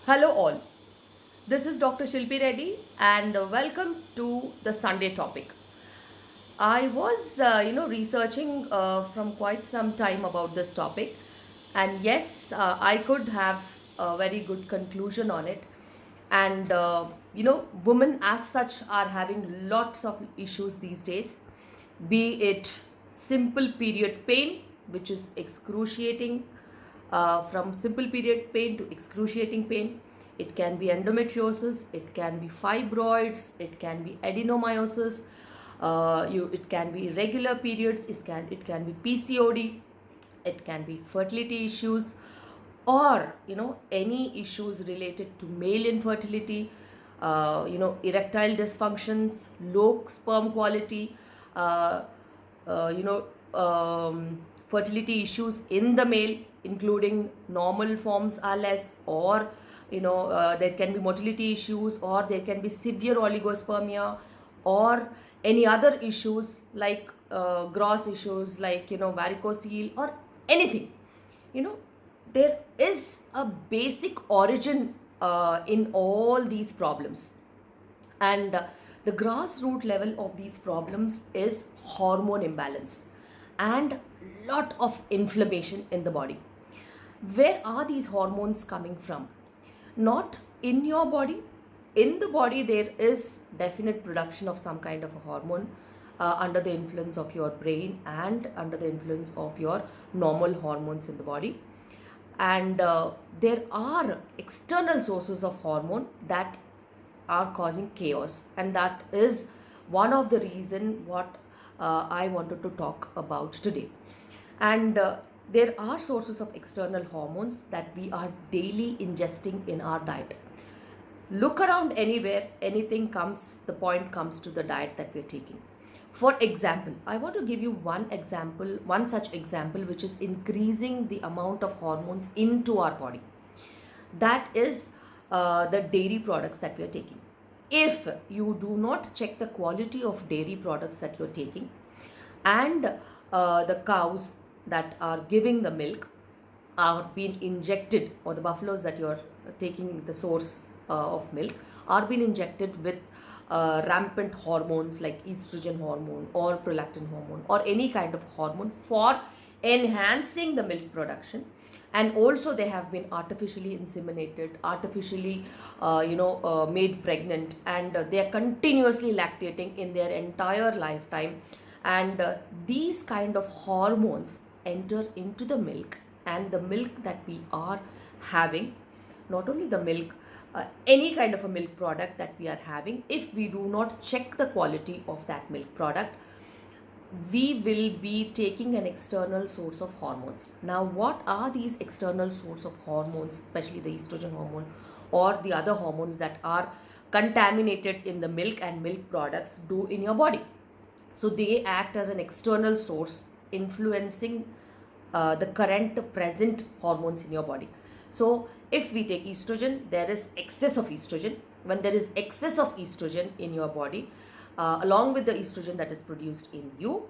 Hello, all. This is Dr. Shilpi Reddy, and welcome to the Sunday topic. I was, researching from quite some time about this topic, and yes, I could have a very good conclusion on it. And women as such are having lots of issues these days, be it simple period pain, which is excruciating, from simple period pain to excruciating pain. It can be endometriosis, it can be fibroids, it can be adenomyosis, it can be irregular periods, it can be PCOD, it can be fertility issues, or any issues related to male infertility, erectile dysfunctions, low sperm quality, uh, uh, you know fertility issues in the male, including normal forms are less, or there can be motility issues, or there can be severe oligospermia, or any other issues like gross issues like varicocele or anything. you know there is a basic origin in all these problems, and the grassroots level of these problems is hormone imbalance and lot of inflammation in the body. Where are these hormones coming from? Not in your body. In the body there is definite production of some kind of a hormone under the influence of your brain and under the influence of your normal hormones in the body. And there are external sources of hormone that are causing chaos, and that is one of the reason what I wanted to talk about today. And there are sources of external hormones that we are daily ingesting in our diet. Look around anywhere, anything comes, the point comes to the diet that we're taking. For example, I want to give you one such example, which is increasing the amount of hormones into our body. That is the dairy products that we are taking. If you do not check the quality of dairy products that you're taking, and the cows that are giving the milk are being injected, or the buffaloes that you're taking the source of milk are being injected with rampant hormones like estrogen hormone or prolactin hormone or any kind of hormone for enhancing the milk production, and also they have been artificially inseminated, artificially made pregnant, and they are continuously lactating in their entire lifetime. And these kind of hormones enter into the milk, and the milk that we are having, not only the milk, any kind of a milk product that we are having, if we do not check the quality of that milk product, we will be taking an external source of hormones. Now, what are these external source of hormones, especially the estrogen hormone or the other hormones that are contaminated in the milk and milk products do in your body? So they act as an external source influencing the current present hormones in your body. So if we take estrogen, there is excess of estrogen. When there is excess of estrogen in your body, along with the estrogen that is produced in you,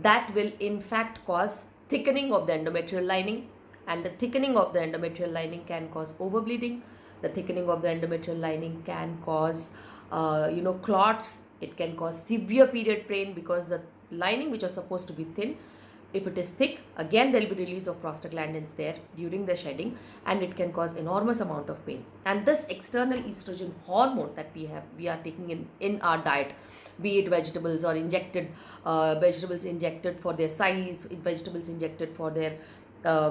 that will in fact cause thickening of the endometrial lining, and the thickening of the endometrial lining can cause overbleeding. The thickening of the endometrial lining can cause clots. It can cause severe period pain, because the lining, which are supposed to be thin, if it is thick, again there will be release of prostaglandins there during the shedding, and it can cause enormous amount of pain. And this external estrogen hormone that we are taking in our diet, be it vegetables or injected, vegetables injected for their size, vegetables injected for their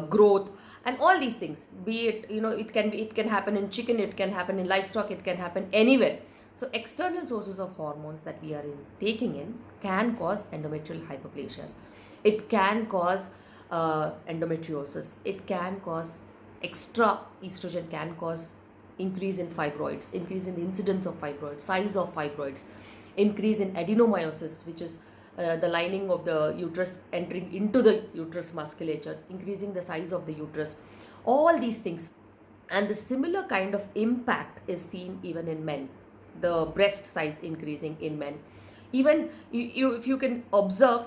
growth, and all these things, be it it can happen in chicken, it can happen in livestock, it can happen anywhere. So external sources of hormones that we are taking in can cause endometrial hyperplasias. It can cause endometriosis. It can cause extra estrogen, can cause increase in fibroids, increase in the incidence of fibroids, size of fibroids, increase in adenomyosis, which is the lining of the uterus entering into the uterus musculature, increasing the size of the uterus, all these things. And the similar kind of impact is seen even in men, the breast size increasing in men. Even if you can observe,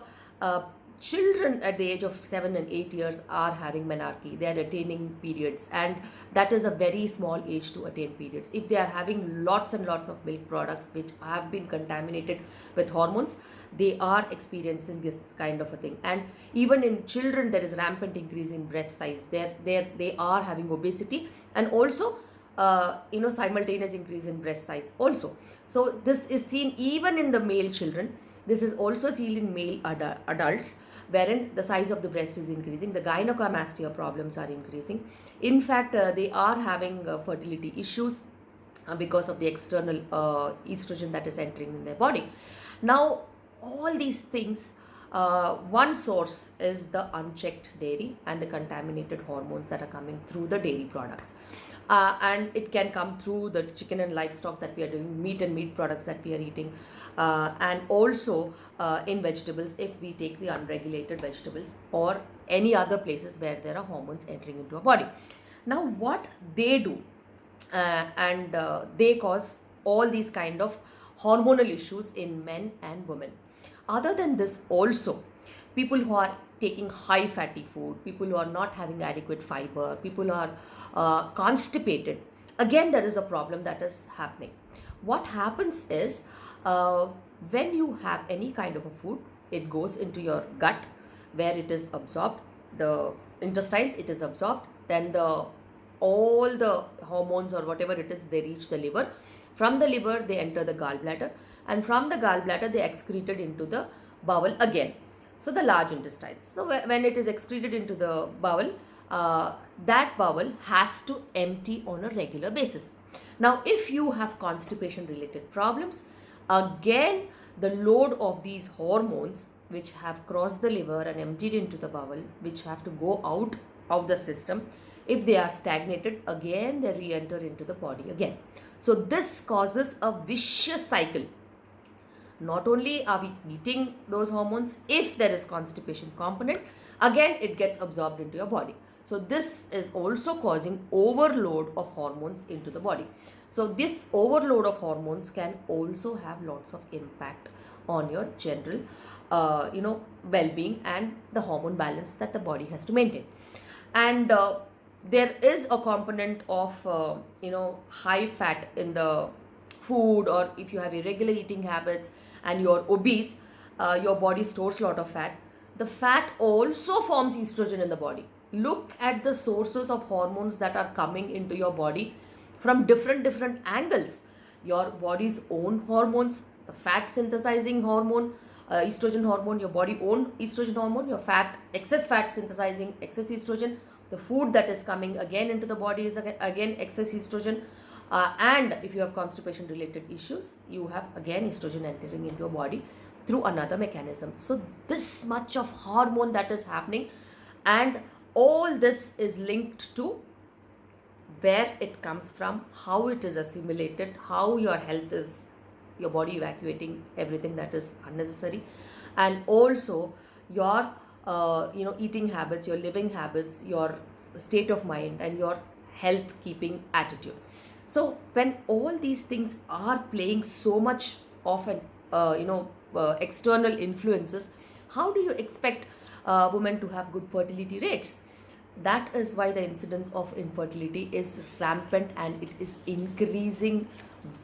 children at the age of 7 and 8 years are having menarche. They are attaining periods, and that is a very small age to attain periods. If they are having lots and lots of milk products which have been contaminated with hormones, they are experiencing this kind of a thing. And even in children, there is rampant increase in breast size. They are having obesity, and also simultaneous increase in breast size also. So this is seen even in the male children. This is also seen in male adults, wherein the size of the breast is increasing, the gynecomastia problems are increasing. In fact, they are having fertility issues because of the external estrogen that is entering in their body. Now, all these things, one source is the unchecked dairy and the contaminated hormones that are coming through the dairy products. And it can come through the chicken and livestock that we are doing, meat and meat products that we are eating, and also in vegetables if we take the unregulated vegetables, or any other places where there are hormones entering into our body. Now, what they do, and they cause all these kind of hormonal issues in men and women. Other than this, also, people who are taking high fatty food, people who are not having adequate fiber, people who are constipated, again, there is a problem that is happening. What happens is, when you have any kind of a food, it goes into your gut, where it is absorbed, the intestines, it is absorbed, then all the hormones or whatever it is, they reach the liver. From the liver, they enter the gallbladder, and from the gallbladder, they excreted into the bowel again. So the large intestines. So when it is excreted into the bowel, that bowel has to empty on a regular basis. Now, if you have constipation related problems, again, the load of these hormones which have crossed the liver and emptied into the bowel, which have to go out of the system, if they are stagnated, again they re-enter into the body again. So this causes a vicious cycle. Not only are we eating those hormones, if there is constipation component, again it gets absorbed into your body. So this is also causing overload of hormones into the body. So this overload of hormones can also have lots of impact on your general well-being and the hormone balance that the body has to maintain. And there is a component of high fat in the food, or if you have irregular eating habits and you're obese, your body stores a lot of fat. The fat also forms estrogen in the body. Look at the sources of hormones that are coming into your body from different angles. Your body's own hormones, the fat synthesizing hormone, estrogen hormone, your body own estrogen hormone, your excess fat synthesizing excess estrogen, the food that is coming again into the body is again excess estrogen. And if you have constipation related issues, you have again estrogen entering into your body through another mechanism. So this much of hormone that is happening, and all this is linked to where it comes from, how it is assimilated, how your health is, your body evacuating everything that is unnecessary, and also your eating habits, your living habits, your state of mind, and your health keeping attitude. So when all these things are playing so much of an external influences, how do you expect women to have good fertility rates? That is why the incidence of infertility is rampant, and it is increasing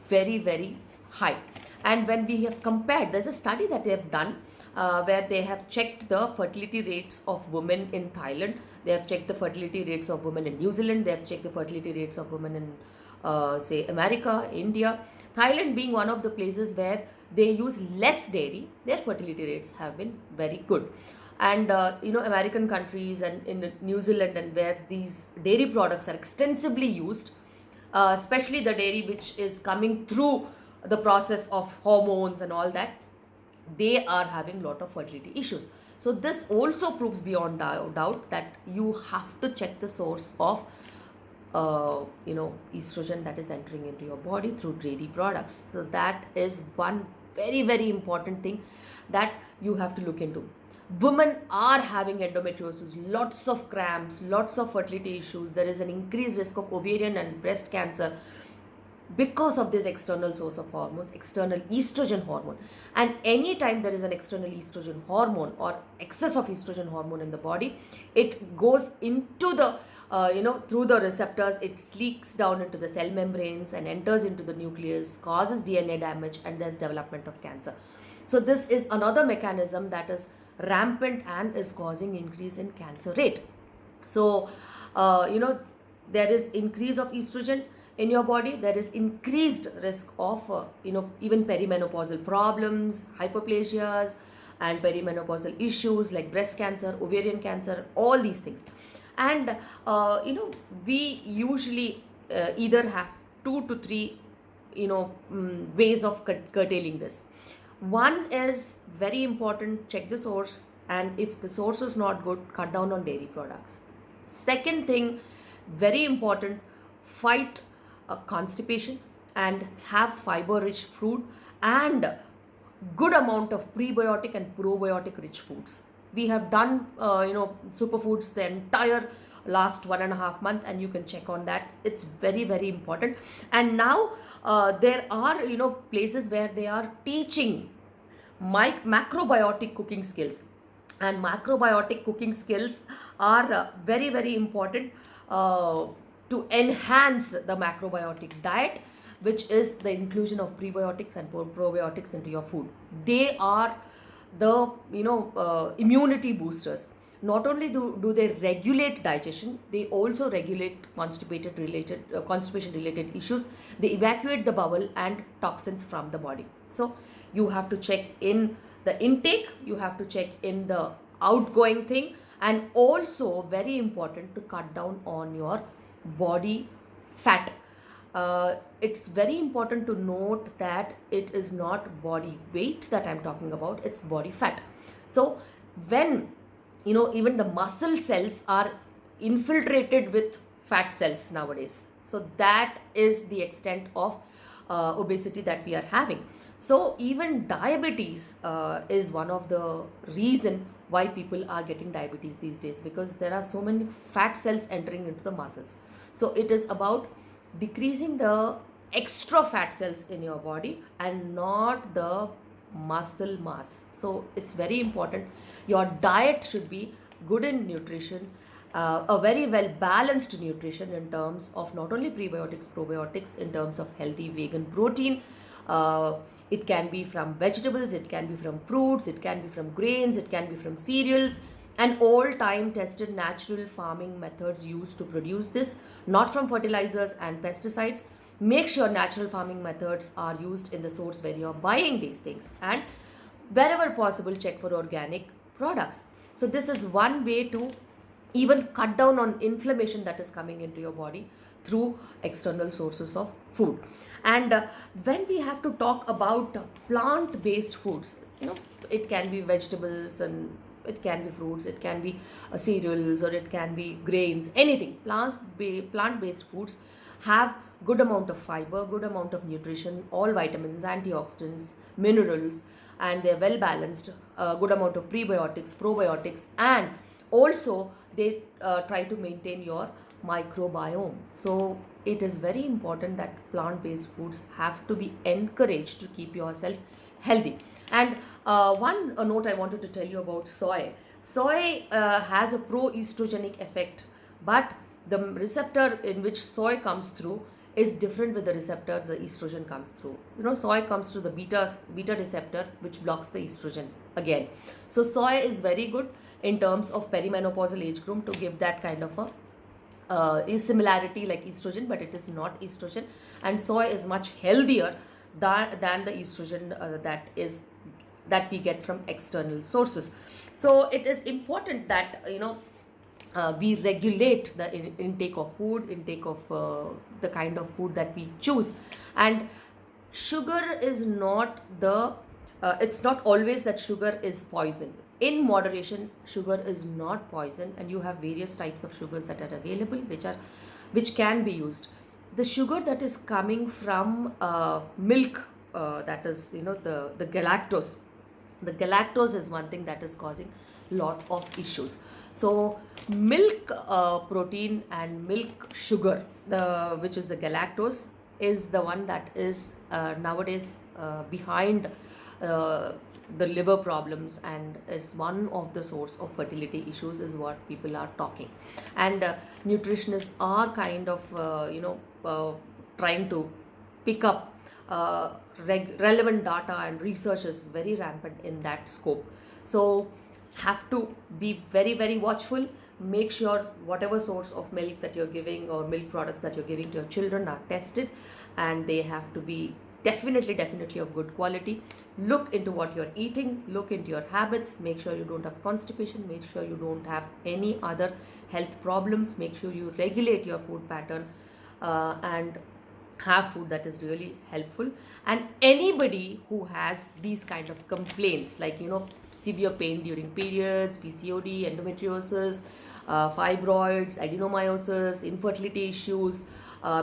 very high. And when we have compared, there's a study that they have done where they have checked the fertility rates of women in Thailand, they have checked the fertility rates of women in New Zealand, they have checked the fertility rates of women in say America, India. Thailand being one of the places where they use less dairy, their fertility rates have been very good. And American countries and in New Zealand, and where these dairy products are extensively used, especially the dairy which is coming through the process of hormones and all that, they are having a lot of fertility issues. So this also proves beyond doubt that you have to check the source of estrogen that is entering into your body through dairy products. So that is one very important thing that you have to look into. Women are having endometriosis, lots of cramps, lots of fertility issues. There is an increased risk of ovarian and breast cancer. because of this external source of hormones, external estrogen hormone. And anytime there is an external estrogen hormone or excess of estrogen hormone in the body, it goes into the through the receptors, it leaks down into the cell membranes and enters into the nucleus, causes DNA damage, and there's development of cancer. So this is another mechanism that is rampant and is causing increase in cancer rate. So there is increase of estrogen in your body, there is increased risk of even perimenopausal problems, hyperplasias, and perimenopausal issues like breast cancer, ovarian cancer, all these things. And we usually either have 2 to 3 ways of curtailing this. One is very important: check the source, and if the source is not good, cut down on dairy products. Second thing, very important, fight constipation and have fiber rich food and good amount of prebiotic and probiotic rich foods. We have done superfoods the entire last 1.5 months, and you can check on that. It's very, very important. And now there are places where they are teaching macrobiotic cooking skills, and macrobiotic cooking skills are very, very important to enhance the macrobiotic diet, which is the inclusion of prebiotics and probiotics into your food. They are the immunity boosters. Not only do they regulate digestion, they also regulate constipation related issues. They evacuate the bowel and toxins from the body. So you have to check in the intake, you have to check in the outgoing thing, and also very important to cut down on your body fat. It's very important to note that it is not body weight that I'm talking about, it's body fat. So when even the muscle cells are infiltrated with fat cells nowadays, so that is the extent of obesity that we are having. So even diabetes is one of the reason why people are getting diabetes these days, because there are so many fat cells entering into the muscles. So it is about decreasing the extra fat cells in your body and not the muscle mass. So it's very important. Your diet should be good in nutrition, a very well balanced nutrition in terms of not only prebiotics, probiotics, in terms of healthy vegan protein. It can be from vegetables, it can be from fruits, it can be from grains, it can be from cereals, and all time tested natural farming methods used to produce this, not from fertilizers and pesticides. Make sure natural farming methods are used in the source where you're buying these things, and wherever possible, check for organic products. So this is one way to even cut down on inflammation that is coming into your body through external sources of food. And when we have to talk about plant-based foods, it can be vegetables, and it can be fruits, it can be cereals, or it can be grains, anything. Plant-based foods have good amount of fiber, good amount of nutrition, all vitamins, antioxidants, minerals, and they're well balanced, good amount of prebiotics, probiotics, and also they try to maintain your microbiome. So it is very important that plant-based foods have to be encouraged to keep yourself healthy. And one note I wanted to tell you about soy. Soy has a pro-estrogenic effect, but the receptor in which soy comes through is different with the receptor the estrogen comes through. Soy comes through the beta receptor, which blocks the estrogen again. So soy is very good in terms of perimenopausal age group to give that kind of a similarity like estrogen, but it is not estrogen, and soy is much healthier than the estrogen that we get from external sources. So it is important that we regulate the intake of food, intake of the kind of food that we choose. And sugar is not it's not always that sugar is poison. In moderation, sugar is not poison, and you have various types of sugars that are available which can be used. The sugar that is coming from milk, that is the galactose. The galactose is one thing that is causing lot of issues. So milk protein and milk sugar, which is the galactose, is the one that is nowadays behind uh, the liver problems, and is one of the source of fertility issues, is what people are talking. And nutritionists are kind of trying to pick up relevant data, and research is very rampant in that scope. So have to be very very watchful. Make sure whatever source of milk that you're giving, or milk products that you're giving to your children, are tested, and they have to be definitely of good quality. Look into what you're eating, look into your habits, make sure you don't have constipation, make sure you don't have any other health problems, make sure you regulate your food pattern, and have food that is really helpful. And anybody who has these kind of complaints, like severe pain during periods, PCOD, endometriosis, fibroids, adenomyosis, infertility issues,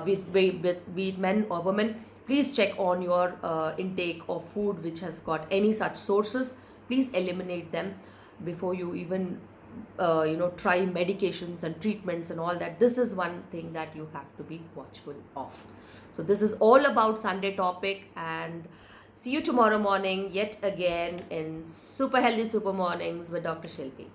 be it men or women, please check on your intake of food which has got any such sources. Please eliminate them before you even try medications and treatments and all that. This is one thing that you have to be watchful of. So this is all about Sunday topic, and see you tomorrow morning yet again in Super Healthy Super Mornings with Dr. Shilpi.